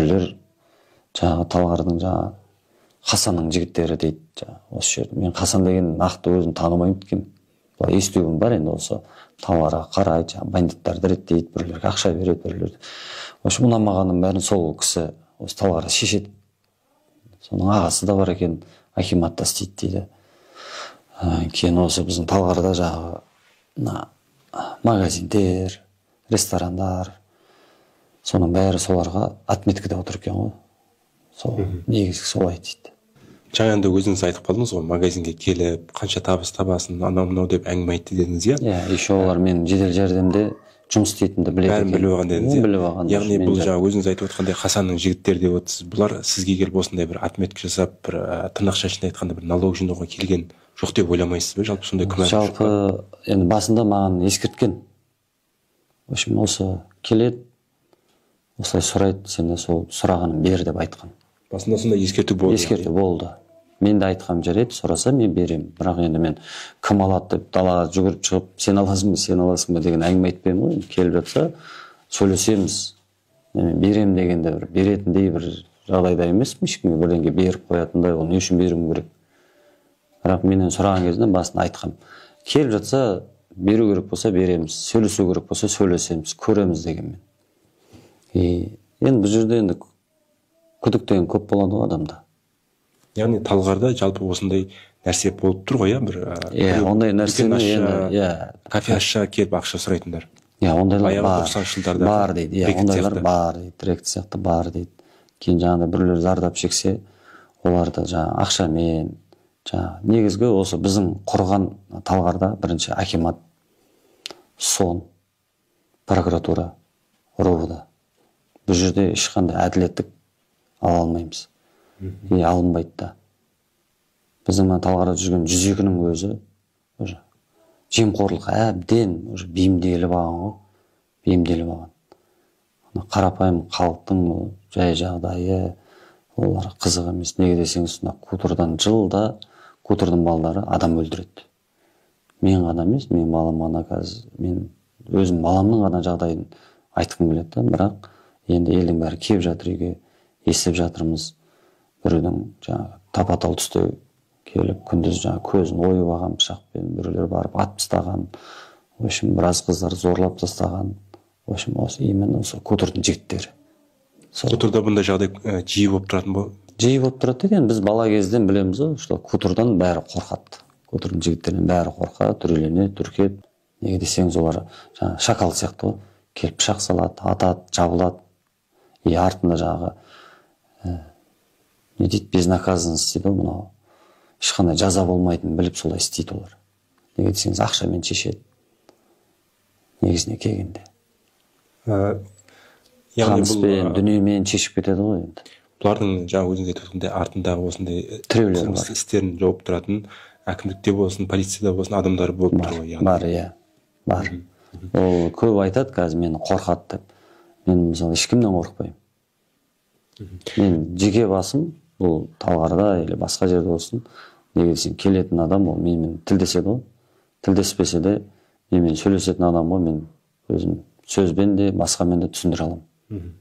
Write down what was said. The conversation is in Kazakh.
біреулер жаңағы Талғардың жаңағы Хасанның жігіттері дейді. Осы жерде мен Хасан деген нақты өзін танымаймын екен. Былай естуім бар енді осы Талғарға қарайды, жаңағы бандиттарды реттейді, біреулерге ақша береді, біреулер. Осы ұнамағанның бәрін сол кісі осы Талғарға шешеді. Соның ағасы да бар екен, акиматта істейді дейді. Кейін осы біздің Талғарда жаңағы магазиндер, ресторандар, соның бәрі соларға отметкада отыр екен ғой. Сол негізгі солай дейді. Жаңа енді өзіңіз айтып қалдыңыз ғой, магазинге келіп, қанша табыс табасын, анау-мынау деп әңгіме айтты дедіңіз, иә? Иә, еще олар мен жедел жәрдемде жұмыс істейтінімді біледі екен. Бәрін біліп алған дедіңіз, иә? Біліп алған. Яғни бұл жаңа өзіңіз айтып отқандай Хасанның жігіттері деп отырсыз. Бұлар сізге келіп осындай бір отметка жасап, бір тырнақ шашында айтқанда бір налог жинауға келген жоқ деп ойламайсыз ба? Жалпы сондай күмән жоқ па? Жалпы енді басында маған ескерткен. В общем, осы келеді, осылай сұрайды, сен де сол сұрағанын бер деп айтқан. Басында сондай ескерту болды. Ескерту болды. Мен де айтқам жарайды, сұраса мен беремін. Бірақ енді мен кім алады деп далаға жүгіріп шығып, сен аласың ба деген әңгіме айтпаймын ғой. Келіп жатса, сөйлесеміз. Мен беремін дегенде бір беретіндей бір жағдайда емеспін, ешкімге бірдеңе беріп қоятындай, ол не үшін беруім керек. Бірақ менен сұраған кезінде басында айтқам. Келіп жатса, беру керек болса береміз, сөйлесу керек болса сөйлесеміз, көреміз дегенмен. Енді бұл жерде енді күдік деген көп болады ғой адамда. Яғни Талғарда жалпы осындай нәрсе болып тұр ғой, иә, ондай нәрсені енді, кафе ашса келіп ақша сұрайтындар. Ондайлар бар дейді. Ондайлар бар дейді, трект сияқты бар дейді. Кейін жаңағыдай біреулер зардап шексе, оларды жаңағы ақшамен, жаңағы негізгі осы біздің құрған Талғарда бірінші акимат, сон, прокуратура, ровда. Бұл жерде ешқандай әділеттік ала алмаймыз. Алынбайды да. Біздің Талғарда жүрген 102-нің өзі жемқорлық әбден бейімделіп алған ғой. Бейімделіп алған. Қарапайым халықтың жай жағдайы, олар қызық емес. Неге десеңіз, Кутордан жылда Кутордың балдары адам өлтіреді. Мен ғана емес, мен балам ғана қазір, мен өзім баламның ғана жағдайын айтқым келеді, бірақ енді елдің бәрі келіп жатыр үйге, естіп жатырмыз. Біреудің тапа-тал түсте келіп, күндіз көзін ойып алған пышақпен, біреулер барып ат тастаған, в общем, біраз қыздар зорлап тастаған. В общем, осы именно осы Кутордың жігіттері. Куторда бұндай жағдай жиі болып тұратын ба? Жиі болып тұрады деген, біз бала кезден білеміз ғой, что Кутордан бәрі қорқады. Кутордың жігіттерінен бәрі қорқады, түрленеді, түркеді. Неге десеңіз, олар шакал сияқты ғой, келіп пышақ салады, атады, жабылады. Артында жағы не дейді, безнаказанность дейді, мынау ешқандай жаза болмайтынын біліп солай істейді олар. Неге десеңіз, ақшамен шешеді. Негізіне келгенде. Таныспен, дүниемен шешіп кетеді ғой енді. Бұлардың жаңа өзіңіз айтып отырғандай артындағы осындай қылмыс істерін жауып тұратын әкімдікте болсын, полицияда болсын адамдар болып тұр ғой. Бар, иә. Бар. Ол көп айтады қазір мені қорқады деп. Мен мысалы ешкімнен қорықпаймын. Мен жеке басым, бұл Талғарда или басқа жерде болсын, неге десең, келетін адам ол менімен тілдеседі ғой. Тілдеспесе де, менімен сөйлесетін адам ғой, мен өзім сөзбен де, басқамен де түсіндіре аламын.